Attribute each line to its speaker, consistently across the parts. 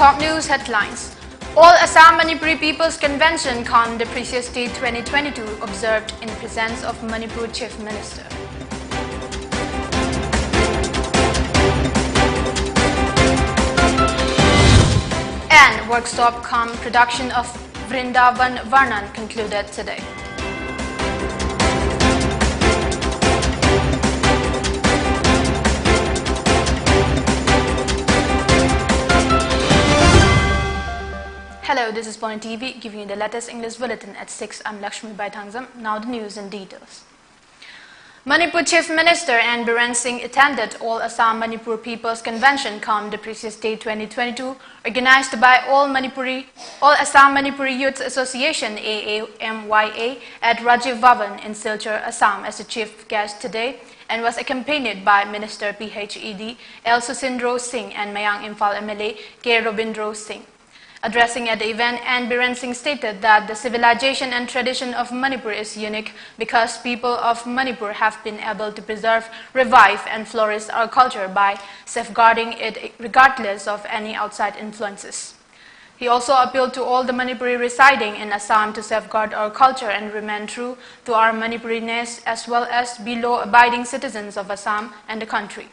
Speaker 1: top news headlines. All Assam Manipuri People's Convention on the previous day 2022 observed in presence of Manipur Chief Minister. And workshop production of Vrindavan Varnan concluded today. Hello, this is Pony TV giving you the latest English bulletin at 6. I'm LAKSMIBAI. Now the news in details. Manipur Chief Minister and Biren Singh attended All Assam Manipur People's Convention on the previous day 2022, organized by All Assam Manipuri Youth Association AAMYA at Rajiv Bhavan in Silchar, Assam as the chief guest today, and was accompanied by Minister PHED L. Susindro Singh and Mayang Imphal MLA K. Robindro Singh. Addressing at the event, N. Biren Singh stated that the civilization and tradition of Manipur is unique because people of Manipur have been able to preserve, revive and flourish our culture by safeguarding it regardless of any outside influences. He also appealed to all the Manipuri residing in Assam to safeguard our culture and remain true to our Manipuriness as well as be law-abiding citizens of Assam and the country,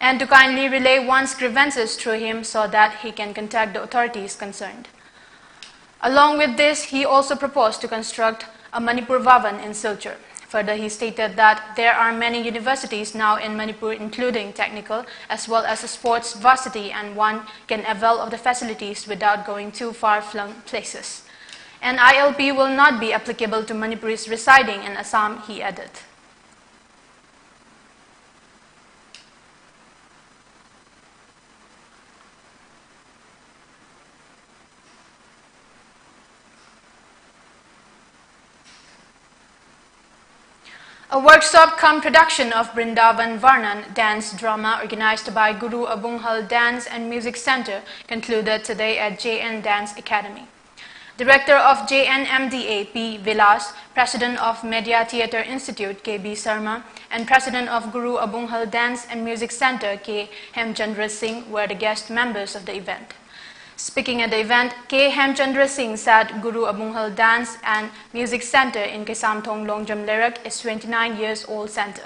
Speaker 1: and to kindly relay one's grievances through him so that he can contact the authorities concerned. Along with this, he also proposed to construct a Manipur Bhavan in Silchar. Further, he stated that there are many universities now in Manipur, including technical as well as a sports varsity, and one can avail of the facilities without going too far-flung places. An ILP will not be applicable to Manipuris residing in Assam, he added. A workshop production of Vrindavan Varnan dance drama organized by Guru Abunghal Dance and Music Center concluded today at JN Dance Academy. Director of JNMDA P. Vilas, President of Media Theatre Institute KB Sarma, and President of Guru Abunghal Dance and Music Center K. Hemchandra Singh were the guest members of the event. Speaking at the event, K. Hemchandra Singh said Guru Abunghal Dance and Music Center in Kesamthong Longjam Lerak is 29 years old center.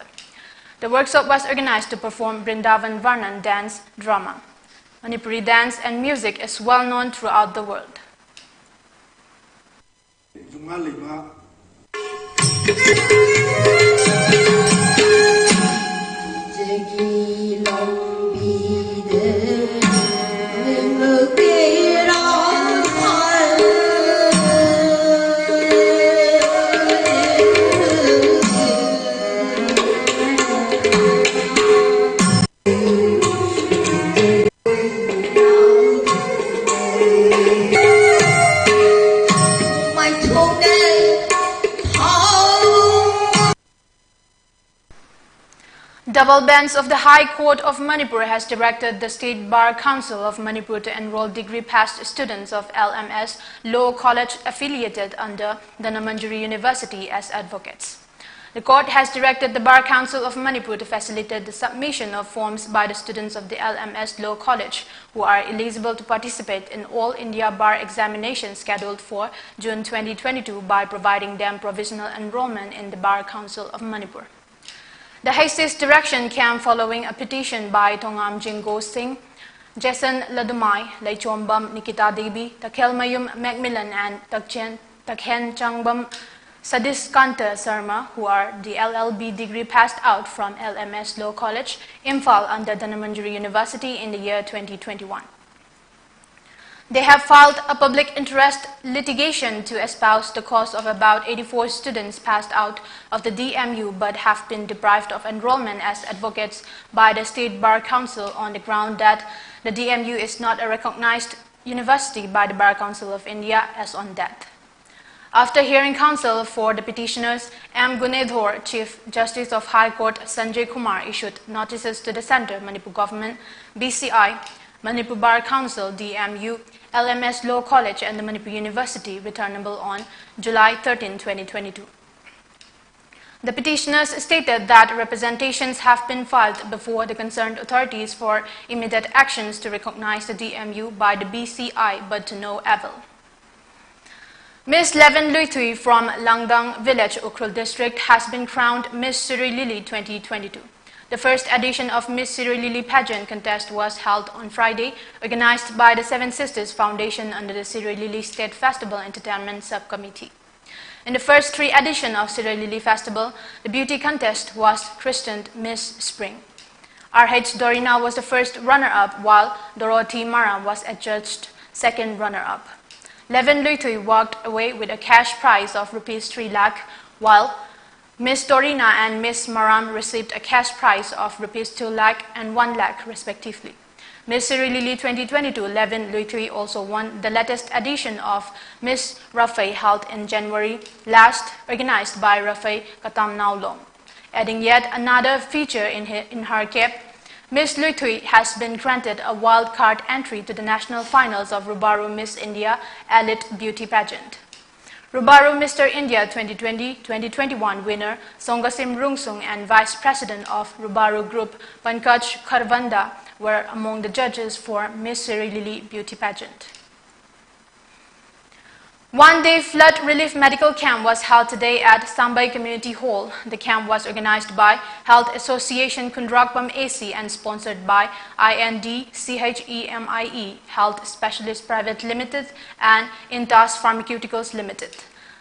Speaker 1: The workshop was organized to perform Vrindavan Varnan dance drama. Manipuri dance and music is well known throughout the world. Double bench of the High Court of Manipur has directed the State Bar Council of Manipur to enroll degree-passed students of LMS Law College affiliated under Dhanamandjuri University as advocates. The court has directed the Bar Council of Manipur to facilitate the submission of forms by the students of the LMS Law College who are eligible to participate in All India Bar examinations scheduled for June 2022 by providing them provisional enrollment in the Bar Council of Manipur. The haste's direction came following a petition by Thongam Jingo Singh, Jason Ladumai, Laichombam Nikita Devi, Takhel Mayum Macmillan, and Takhen Changbam Sadiskanta Sarma, who are the LLB degree passed out from LMS Law College, Imphal under Dhanamandjuri University in the year 2021. They have filed a public interest litigation to espouse the cause of about 84 students passed out of the DMU but have been deprived of enrollment as advocates by the State Bar Council on the ground that the DMU is not a recognized university by the Bar Council of India as on that. After hearing counsel for the petitioners, M. Gunedhor, Chief Justice of High Court Sanjay Kumar issued notices to the Centre, Manipur Government, BCI, Manipur Bar Council, DMU, LMS Law College and the Manipur University, returnable on July 13, 2022. The petitioners stated that representations have been filed before the concerned authorities for immediate actions to recognize the DMU by the BCI, but to no avail. Ms. Levin Luithui from Langdang Village, Ukhrul District, has been crowned Miss Siri Lily 2022. The first edition of Miss Siri Lily pageant contest was held on Friday, organized by the Seven Sisters Foundation under the Siri Lily State Festival Entertainment Subcommittee. In the first 3 editions of Siri Lily Festival, the beauty contest was christened Miss Spring. R.H. Dorina was the first runner-up, while Dorothy Mara was adjudged second runner-up. Levin Luithui walked away with a cash prize of Rs 3 lakh, while Miss Dorina and Miss Maram received a cash prize of Rs 2 lakh and 1 lakh respectively. Miss Siri Lily 2022, Levin Luithui also won the latest edition of Miss Rafai held in January last, organized by Rafai Katamnaulong. Adding yet another feature in her cap, Miss Luithui has been granted a wild card entry to the national finals of Rubaru Miss India Elite Beauty Pageant. Rubaru Mr. India 2020-2021 winner Songasim Rungsung and Vice President of Rubaru Group Pankaj Kharvanda were among the judges for Miss Siri Lily Beauty Pageant. One-day flood relief medical camp was held today at Sambai Community Hall. The camp was organized by Health Association Kundrakpam AC and sponsored by IND-CHEMIE Health Specialist Private Limited and Intas Pharmaceuticals Limited.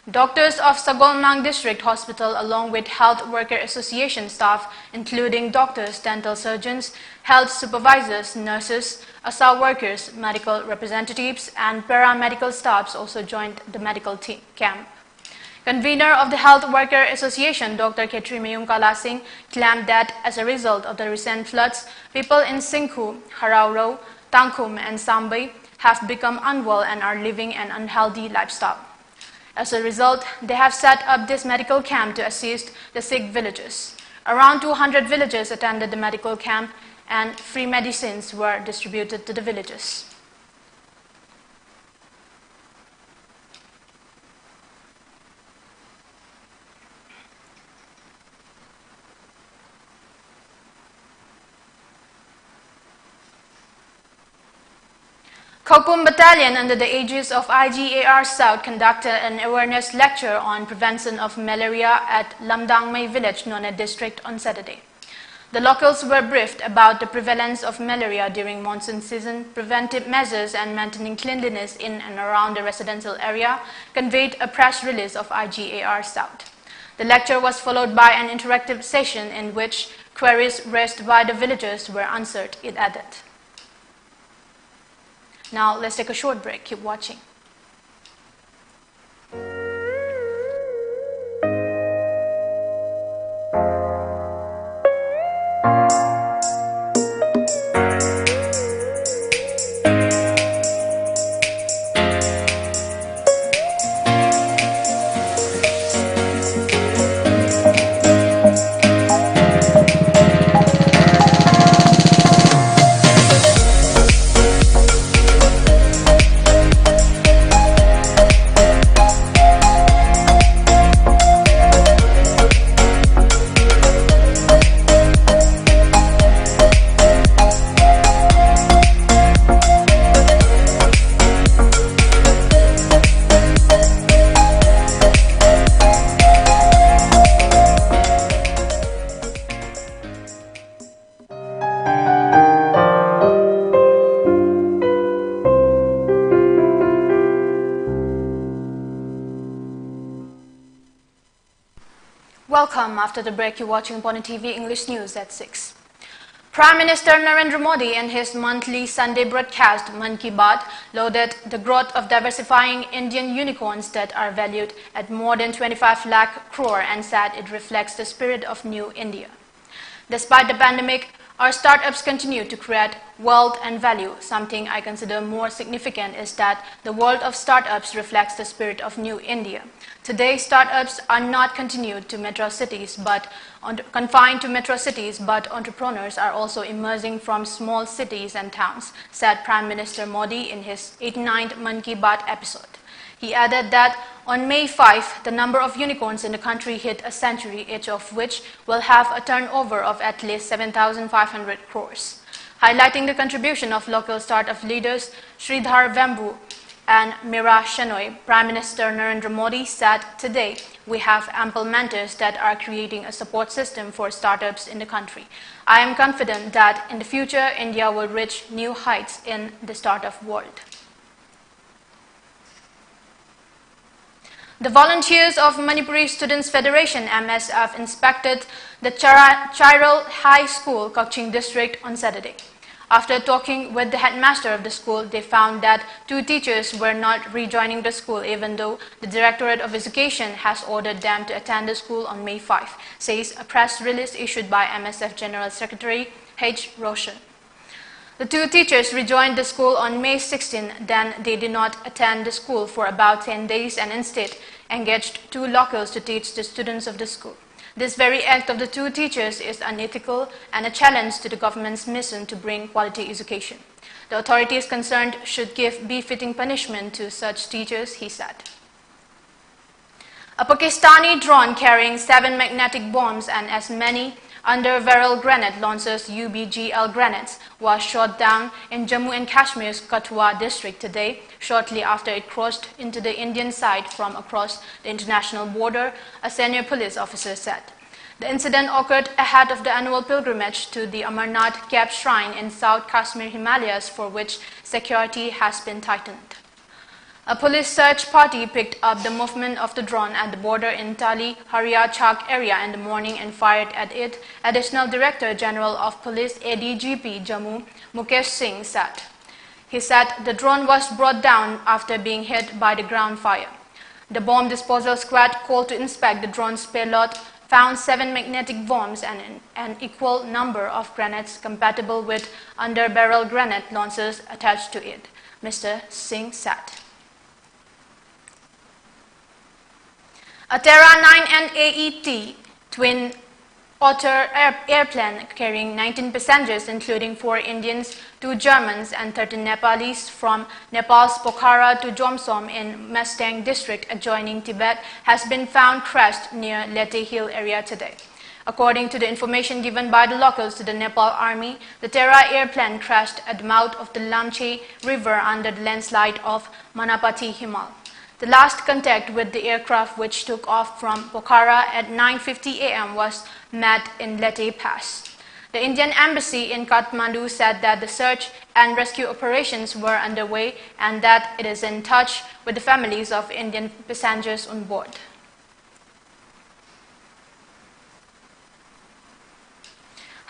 Speaker 1: Doctors of Sagolmang District Hospital along with Health Worker Association staff including doctors, dental surgeons, health supervisors, nurses, ASA workers, medical representatives and paramedical staffs also joined the medical camp. Convener of the Health Worker Association, Dr. Khetri Mayung Kala Singh, claimed that as a result of the recent floods, people in Singkhu, Harauro, Tangkhum and Sambai have become unwell and are living an unhealthy lifestyle. As a result, they have set up this medical camp to assist the sick villagers. Around 200 villagers attended the medical camp and free medicines were distributed to the villagers. Khokpum Battalion under the aegis of IGAR South conducted an awareness lecture on prevention of malaria at Lamdangmai village, Nonne district on Saturday. The locals were briefed about the prevalence of malaria during monsoon season, preventive measures and maintaining cleanliness in and around the residential area, conveyed a press release of IGAR South. The lecture was followed by an interactive session in which queries raised by the villagers were answered, it added. Now let's take a short break. Keep watching. Welcome. After the break, you're watching Pony TV English News at 6. Prime Minister Narendra Modi in his monthly Sunday broadcast, Man Ki Baat, lauded the growth of diversifying Indian unicorns that are valued at more than 25 lakh crore and said it reflects the spirit of New India. Despite the pandemic, our startups continue to create wealth and value. Something I consider more significant is that the world of startups reflects the spirit of New India. Today, startups are not confined to metro cities, but entrepreneurs are also emerging from small cities and towns, said Prime Minister Modi in his 89th Man Ki Baat episode. He added that on May 5, the number of unicorns in the country hit a century, each of which will have a turnover of at least 7,500 crores. Highlighting the contribution of local startup leaders Sridhar Vembu and Mira Shenoy, Prime Minister Narendra Modi said, "Today, we have ample mentors that are creating a support system for startups in the country. I am confident that in the future, India will reach new heights in the startup world." The volunteers of Manipuri Students Federation (MSF) inspected the Chiral High School, Kaching district on Saturday. After talking with the headmaster of the school, they found that 2 teachers were not rejoining the school even though the Directorate of Education has ordered them to attend the school on May 5, says a press release issued by MSF General Secretary H. Roshan. The 2 teachers rejoined the school on May 16, then they did not attend the school for about 10 days and instead engaged 2 locals to teach the students of the school. This very act of the 2 teachers is unethical and a challenge to the government's mission to bring quality education. The authorities concerned should give befitting punishment to such teachers, he said. A Pakistani drone carrying 7 magnetic bombs and as many under-barrel grenade launchers UBGL grenades was shot down in Jammu and Kashmir's Kathua district today, shortly after it crossed into the Indian side from across the international border, a senior police officer said. The incident occurred ahead of the annual pilgrimage to the Amarnath Cape Shrine in South Kashmir Himalayas, for which security has been tightened. A police search party picked up the movement of the drone at the border in Tali Haria Chak area in the morning and fired at it, Additional Director General of Police ADGP Jammu Mukesh Singh said. He said the drone was brought down after being hit by the ground fire. The bomb disposal squad called to inspect the drone's payload found 7 magnetic bombs and an equal number of grenades compatible with under-barrel grenade launchers attached to it, Mr. Singh said. A Terra 9 and AET twin otter airplane carrying 19 passengers, including 4 Indians, 2 Germans, and 13 Nepalese from Nepal's Pokhara to Jomsom in Mustang district adjoining Tibet, has been found crashed near Lete Hill area today. According to the information given by the locals to the Nepal Army, the Terra airplane crashed at the mouth of the Lamche River under the landslide of Manapati Himal. The last contact with the aircraft, which took off from Pokhara at 9:50 a.m., was met in Lete Pass. The Indian Embassy in Kathmandu said that the search and rescue operations were underway and that it is in touch with the families of Indian passengers on board.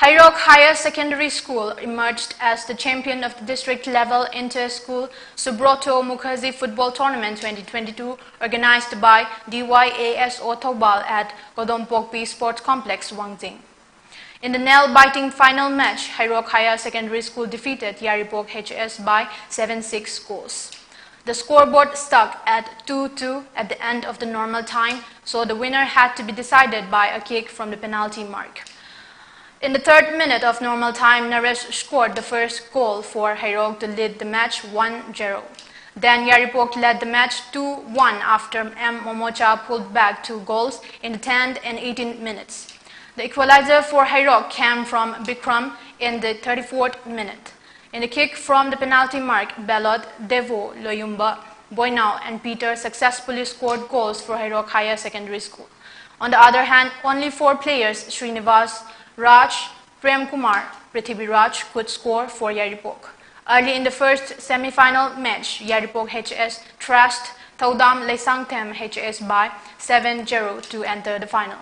Speaker 1: Hairok Higher Secondary School emerged as the champion of the district-level inter-school Subroto Mukherjee Football Tournament 2022 organized by DYASO Thoubal at Kodompokpi Sports Complex, Wangjing. In the nail-biting final match, Hairok Higher Secondary School defeated Yaripok HS by 7-6 goals. The scoreboard stuck at 2-2 at the end of the normal time, so the winner had to be decided by a kick from the penalty mark. In the 3rd minute of normal time, Naresh scored the first goal for Hairok to lead the match 1-0. Then Yaripok led the match 2-1 after M. Momocha pulled back 2 goals in the 10th and 18th minutes. The equalizer for Hairok came from Bikram in the 34th minute. In the kick from the penalty mark, Belot, Devo, Loyumba, Boynau and Peter successfully scored goals for Hairok Higher Secondary School. On the other hand, only 4 players, Srinivas, Raj, Prem Kumar, Prithvi Raj, could score for Yaripok. Early in the first semi-final match, Yaripok HS thrashed Thaudam Leisangthem HS by 7-0 to enter the final.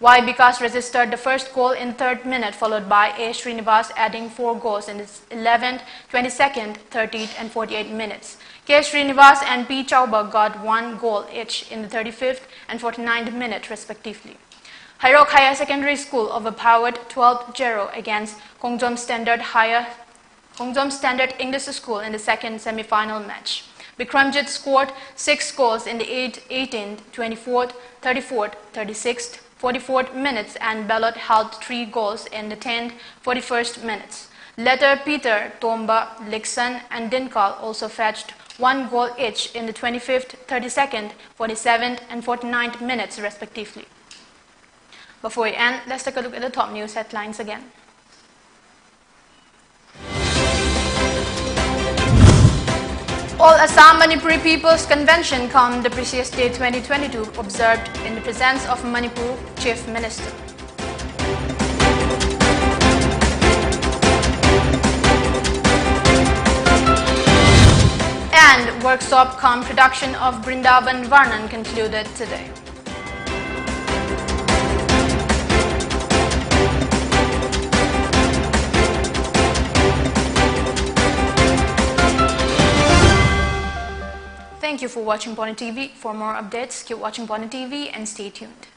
Speaker 1: Y Bikas registered the first goal in the 3rd minute, followed by A. Srinivas adding 4 goals in the 11th, 22nd, 30th and 48th minutes. K. Srinivas and P. Chauba got 1 goal each in the 35th and 49th minute respectively. Hairok Higher Secondary School overpowered 12-0 against Kongjom Standard English School in the 2nd semi-final match. Bikramjit scored 6 goals in the 18th, 24th, 34th, 36th, 44th minutes and Belot held 3 goals in the 10th, 41st minutes. Later, Peter, Tomba, Lixon and Dinkal also fetched 1 goal each in the 25th, 32nd, 47th and 49th minutes respectively. Before we end, let's take a look at the top news headlines again. All Assam Manipuri People's Convention come the Precious Day 2022 observed in the presence of Manipur Chief Minister. And workshop cum production of Brindavan Varnan concluded today. Thank you for watching Pony TV. For more updates, keep watching Pony TV and stay tuned.